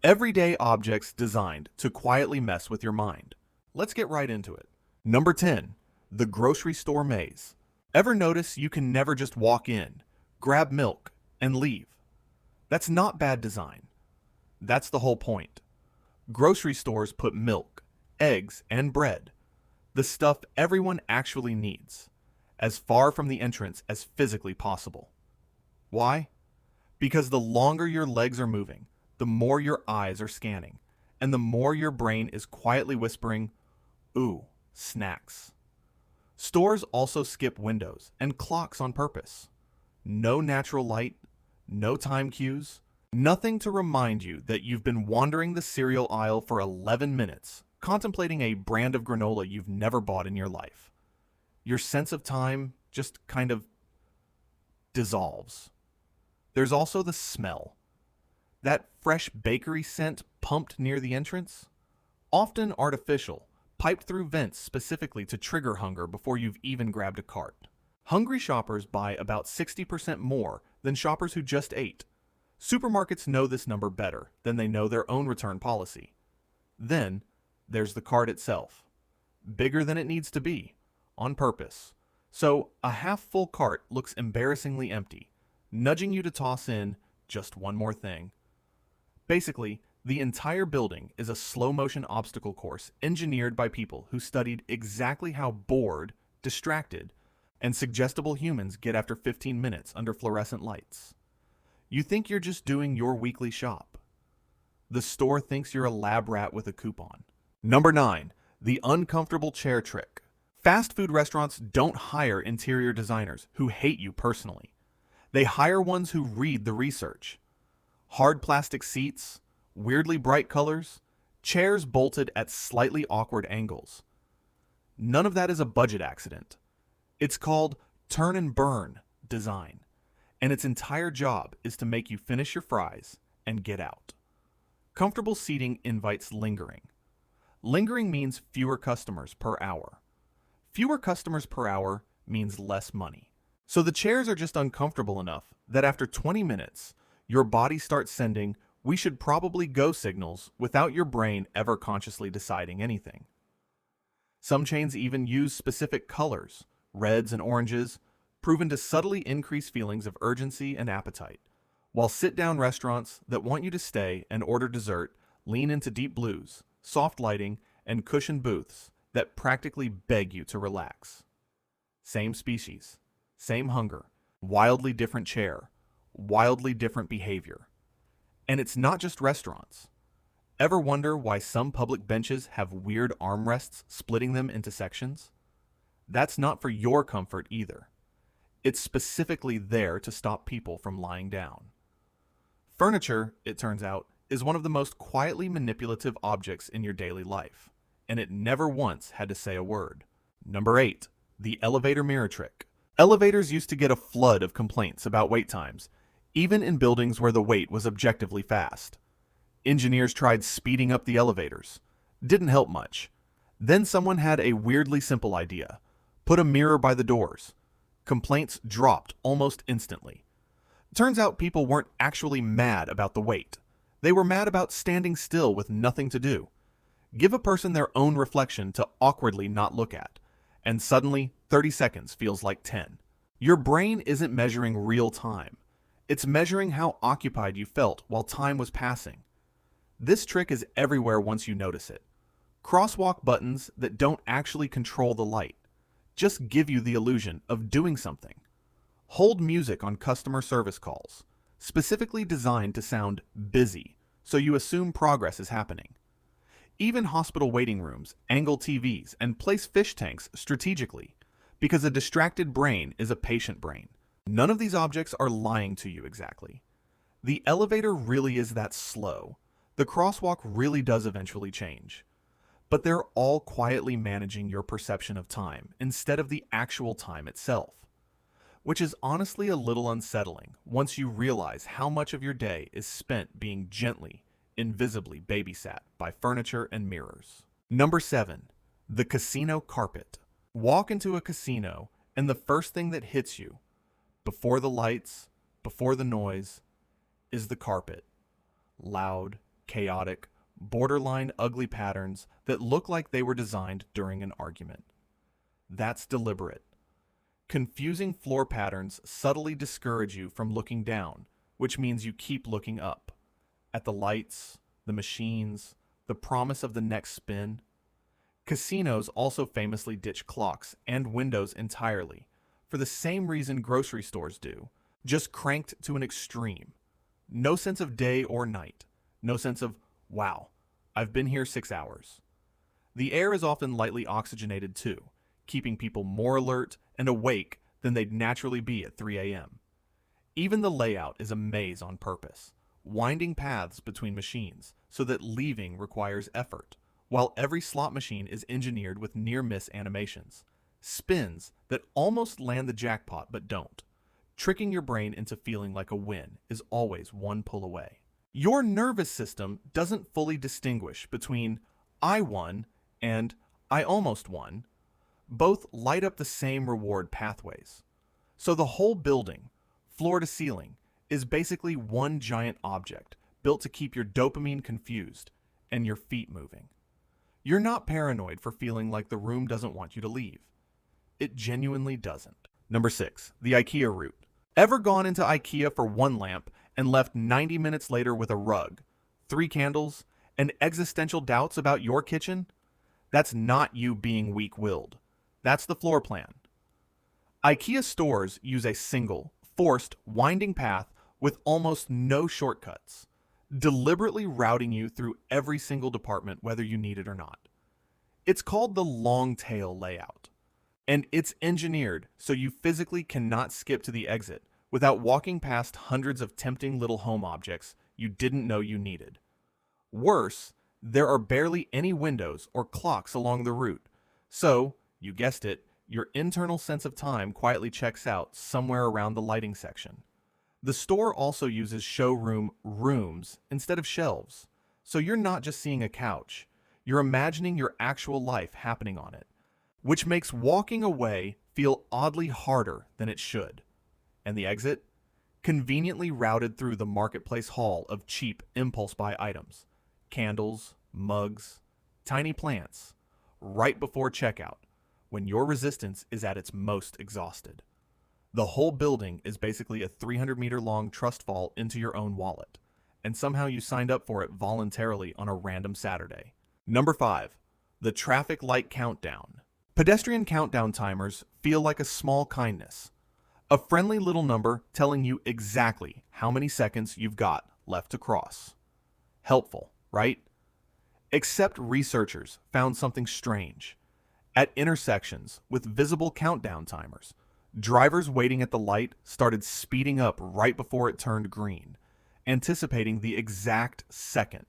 Everyday objects designed to quietly mess with your mind. Let's get right into it. Number 10. The grocery store maze. Ever notice you can never just walk in, grab milk, and leave? That's not bad design. That's the whole point. Grocery stores put milk, eggs, and bread, the stuff everyone actually needs, as far from the entrance as physically possible. Why? Because the longer your legs are moving, the more your eyes are scanning, and the more your brain is quietly whispering, "Ooh, snacks." Stores also skip windows and clocks on purpose. No natural light, no time cues, nothing to remind you that you've been wandering the cereal aisle for 11 minutes, contemplating a brand of granola you've never bought in your life. Your sense of time just kind of dissolves. There's also the smell. That fresh bakery scent pumped near the entrance? Often artificial, piped through vents specifically to trigger hunger before you've even grabbed a cart. Hungry shoppers buy about 60% more than shoppers who just ate. Supermarkets know this number better than they know their own return policy. Then, there's the cart itself. Bigger than it needs to be, on purpose. So, a half-full cart looks embarrassingly empty, nudging you to toss in just one more thing. Basically, the entire building is a slow-motion obstacle course engineered by people who studied exactly how bored, distracted, and suggestible humans get after 15 minutes under fluorescent lights. You think you're just doing your weekly shop. The store thinks you're a lab rat with a coupon. Number 9. The uncomfortable chair trick. Fast food restaurants don't hire interior designers who hate you personally. They hire ones who read the research. Hard plastic seats, weirdly bright colors, chairs bolted at slightly awkward angles. None of that is a budget accident. It's called turn and burn design, and its entire job is to make you finish your fries and get out. Comfortable seating invites lingering. Lingering means fewer customers per hour. Fewer customers per hour means less money. So the chairs are just uncomfortable enough that after 20 minutes, your body starts sending "we should probably go" signals without your brain ever consciously deciding anything. Some chains even use specific colors, reds and oranges, proven to subtly increase feelings of urgency and appetite, while sit-down restaurants that want you to stay and order dessert lean into deep blues, soft lighting, and cushioned booths that practically beg you to relax. Same species, same hunger, wildly different chair, wildly different behavior. And it's not just restaurants. Ever wonder why some public benches have weird armrests splitting them into sections? That's not for your comfort either. It's specifically there to stop people from lying down. Furniture, it turns out, is one of the most quietly manipulative objects in your daily life, and it never once had to say a word. Number 8. The elevator mirror trick. Elevators used to get a flood of complaints about wait times, even in buildings where the wait was objectively fast. Engineers tried speeding up the elevators. Didn't help much. Then someone had a weirdly simple idea. Put a mirror by the doors. Complaints dropped almost instantly. Turns out people weren't actually mad about the wait. They were mad about standing still with nothing to do. Give a person their own reflection to awkwardly not look at, and suddenly 30 seconds feels like 10. Your brain isn't measuring real time. It's measuring how occupied you felt while time was passing. This trick is everywhere once you notice it. Crosswalk buttons that don't actually control the light, just give you the illusion of doing something. Hold music on customer service calls, specifically designed to sound busy, so you assume progress is happening. Even hospital waiting rooms angle TVs and place fish tanks strategically, because a distracted brain is a patient brain. None of these objects are lying to you exactly. The elevator really is that slow. The crosswalk really does eventually change. But they're all quietly managing your perception of time instead of the actual time itself. Which is honestly a little unsettling once you realize how much of your day is spent being gently, invisibly babysat by furniture and mirrors. Number 7. The casino carpet. Walk into a casino and the first thing that hits you, before the lights, before the noise, is the carpet. Loud, chaotic, borderline ugly patterns that look like they were designed during an argument. That's deliberate. Confusing floor patterns subtly discourage you from looking down, which means you keep looking up. At the lights, the machines, the promise of the next spin. Casinos also famously ditch clocks and windows entirely, for the same reason grocery stores do, just cranked to an extreme. No sense of day or night. No sense of, wow, I've been here 6 hours. The air is often lightly oxygenated too, keeping people more alert and awake than they'd naturally be at 3 a.m. Even the layout is a maze on purpose, winding paths between machines so that leaving requires effort, while every slot machine is engineered with near-miss animations, spins that almost land the jackpot but don't. Tricking your brain into feeling like a win is always one pull away. Your nervous system doesn't fully distinguish between I won and I almost won. Both light up the same reward pathways. So the whole building, floor to ceiling, is basically one giant object built to keep your dopamine confused and your feet moving. You're not paranoid for feeling like the room doesn't want you to leave. It genuinely doesn't. Number 6, the IKEA route. Ever gone into IKEA for one lamp and left 90 minutes later with a rug, 3 candles, and existential doubts about your kitchen? That's not you being weak-willed. That's the floor plan. IKEA stores use a single, forced, winding path with almost no shortcuts, deliberately routing you through every single department whether you need it or not. It's called the long tail layout, and it's engineered so you physically cannot skip to the exit without walking past hundreds of tempting little home objects you didn't know you needed. Worse, there are barely any windows or clocks along the route, so, you guessed it, your internal sense of time quietly checks out somewhere around the lighting section. The store also uses showroom rooms instead of shelves, so you're not just seeing a couch, you're imagining your actual life happening on it, which makes walking away feel oddly harder than it should. And the exit? Conveniently routed through the marketplace hall of cheap impulse buy items, candles, mugs, tiny plants, right before checkout, when your resistance is at its most exhausted. The whole building is basically a 300-meter-long trust fall into your own wallet, and somehow you signed up for it voluntarily on a random Saturday. Number 5, the traffic light countdown. Pedestrian countdown timers feel like a small kindness, a friendly little number telling you exactly how many seconds you've got left to cross. Helpful, right? Except researchers found something strange. At intersections with visible countdown timers, drivers waiting at the light started speeding up right before it turned green, anticipating the exact second,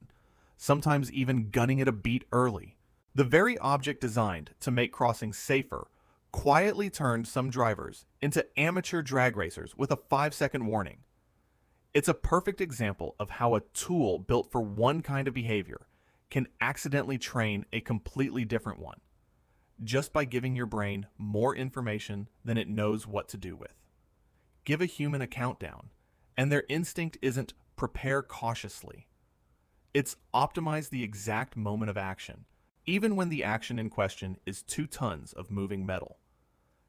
sometimes even gunning it a beat early. The very object designed to make crossing safer quietly turned some drivers into amateur drag racers with a 5-second warning. It's a perfect example of how a tool built for one kind of behavior can accidentally train a completely different one, just by giving your brain more information than it knows what to do with. Give a human a countdown, and their instinct isn't prepare cautiously. It's optimize the exact moment of action, even when the action in question is 2 tons of moving metal.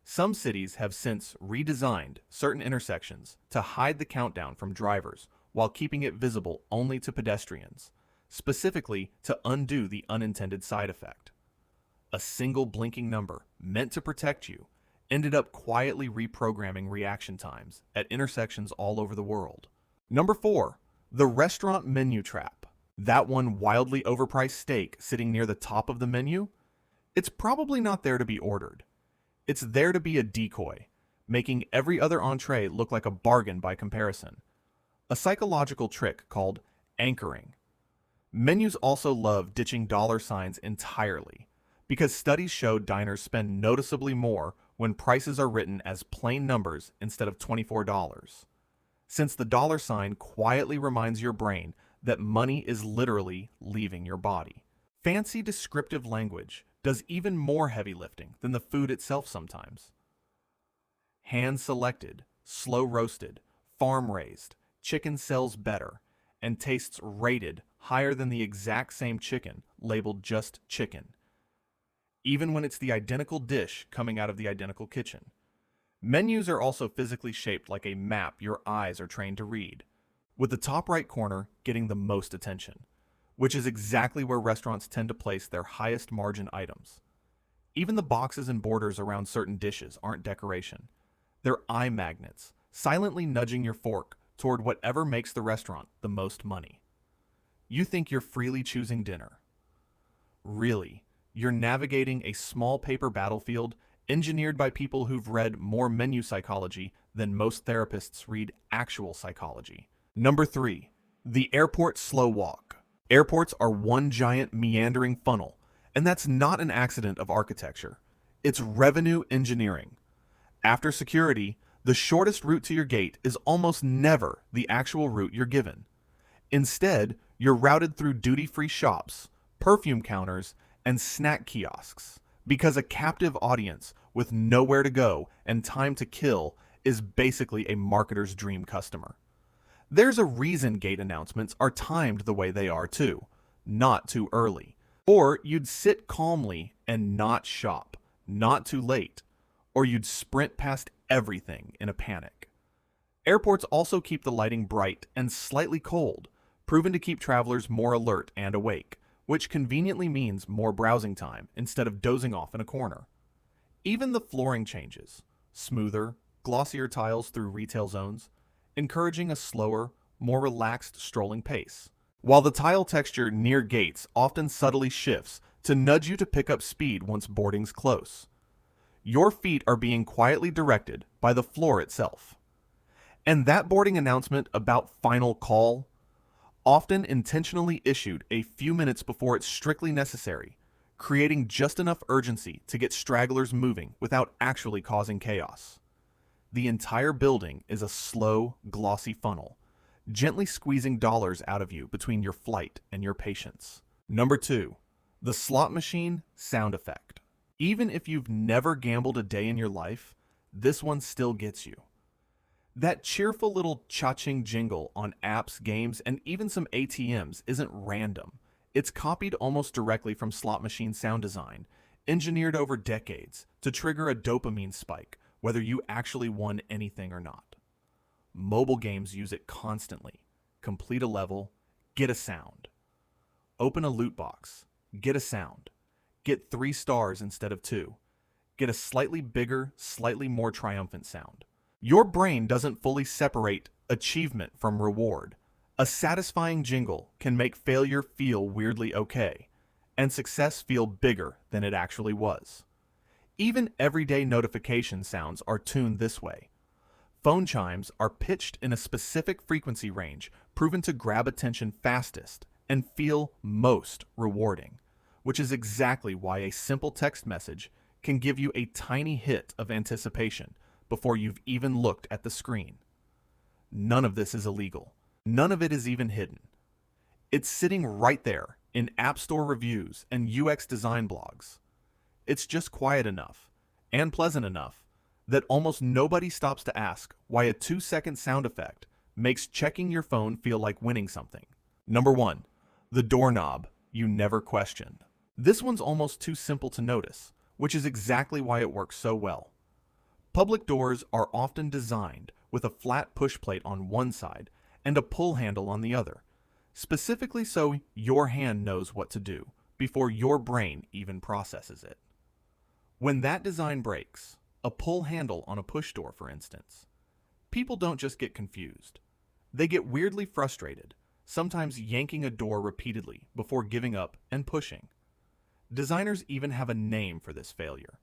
Some cities have since redesigned certain intersections to hide the countdown from drivers while keeping it visible only to pedestrians, specifically to undo the unintended side effect. A single blinking number meant to protect you ended up quietly reprogramming reaction times at intersections all over the world. Number 4, the restaurant menu trap. That one wildly overpriced steak sitting near the top of the menu? It's probably not there to be ordered. It's there to be a decoy, making every other entree look like a bargain by comparison. A psychological trick called anchoring. Menus also love ditching dollar signs entirely, because studies show diners spend noticeably more when prices are written as plain numbers instead of $24. Since the dollar sign quietly reminds your brain that money is literally leaving your body. Fancy descriptive language does even more heavy lifting than the food itself sometimes. Hand-selected, slow-roasted, farm-raised, chicken sells better, and tastes rated higher than the exact same chicken labeled just chicken, even when it's the identical dish coming out of the identical kitchen. Menus are also physically shaped like a map your eyes are trained to read, with the top right corner getting the most attention, which is exactly where restaurants tend to place their highest margin items. Even the boxes and borders around certain dishes aren't decoration. They're eye magnets, silently nudging your fork toward whatever makes the restaurant the most money. You think you're freely choosing dinner. Really, you're navigating a small paper battlefield engineered by people who've read more menu psychology than most therapists read actual psychology. Number 3. The airport slow walk. Airports are one giant meandering funnel, and that's not an accident of architecture. It's revenue engineering. After security, the shortest route to your gate is almost never the actual route you're given. Instead, you're routed through duty-free shops, perfume counters, and snack kiosks, because a captive audience with nowhere to go and time to kill is basically a marketer's dream customer. There's a reason gate announcements are timed the way they are too, not too early. Or you'd sit calmly and not shop, not too late, or you'd sprint past everything in a panic. Airports also keep the lighting bright and slightly cold, proven to keep travelers more alert and awake, which conveniently means more browsing time instead of dozing off in a corner. Even the flooring changes, smoother, glossier tiles through retail zones, encouraging a slower, more relaxed strolling pace, while the tile texture near gates often subtly shifts to nudge you to pick up speed once boarding's close. Your feet are being quietly directed by the floor itself. And that boarding announcement about final call, often intentionally issued a few minutes before it's strictly necessary, creating just enough urgency to get stragglers moving without actually causing chaos. The entire building is a slow, glossy funnel, gently squeezing dollars out of you between your flight and your patience. Number 2. The slot machine sound effect. Even if you've never gambled a day in your life, this one still gets you. That cheerful little cha-ching jingle on apps, games, and even some ATMs isn't random. It's copied almost directly from slot machine sound design, engineered over decades to trigger a dopamine spike, whether you actually won anything or not. Mobile games use it constantly. Complete a level, get a sound. Open a loot box, get a sound. Get 3 stars instead of 2. Get a slightly bigger, slightly more triumphant sound. Your brain doesn't fully separate achievement from reward. A satisfying jingle can make failure feel weirdly okay, and success feel bigger than it actually was. Even everyday notification sounds are tuned this way. Phone chimes are pitched in a specific frequency range, proven to grab attention fastest and feel most rewarding, which is exactly why a simple text message can give you a tiny hit of anticipation before you've even looked at the screen. None of this is illegal. None of it is even hidden. It's sitting right there in App Store reviews and UX design blogs. It's just quiet enough and pleasant enough that almost nobody stops to ask why a 2-second sound effect makes checking your phone feel like winning something. Number 1. The doorknob you never questioned. This one's almost too simple to notice, which is exactly why it works so well. Public doors are often designed with a flat push plate on one side and a pull handle on the other, specifically so your hand knows what to do before your brain even processes it. When that design breaks, a pull handle on a push door for instance, people don't just get confused. They get weirdly frustrated, sometimes yanking a door repeatedly before giving up and pushing. Designers even have a name for this failure.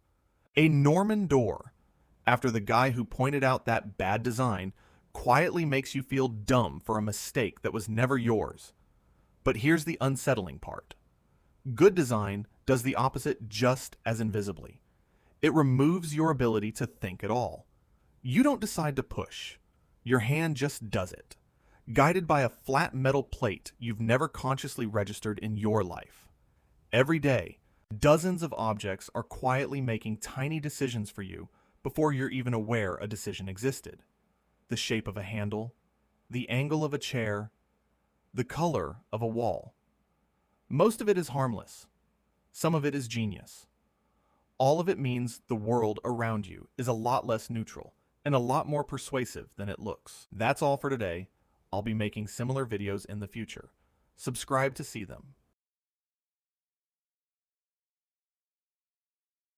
A Norman door, after the guy who pointed out that bad design quietly makes you feel dumb for a mistake that was never yours. But here's the unsettling part. Good design does the opposite just as invisibly. It removes your ability to think at all. You don't decide to push. Your hand just does it, guided by a flat metal plate you've never consciously registered in your life. Every day, dozens of objects are quietly making tiny decisions for you before you're even aware a decision existed. The shape of a handle, the angle of a chair, the color of a wall. Most of it is harmless. Some of it is genius. All of it means the world around you is a lot less neutral and a lot more persuasive than it looks. That's all for today. I'll be making similar videos in the future. Subscribe to see them.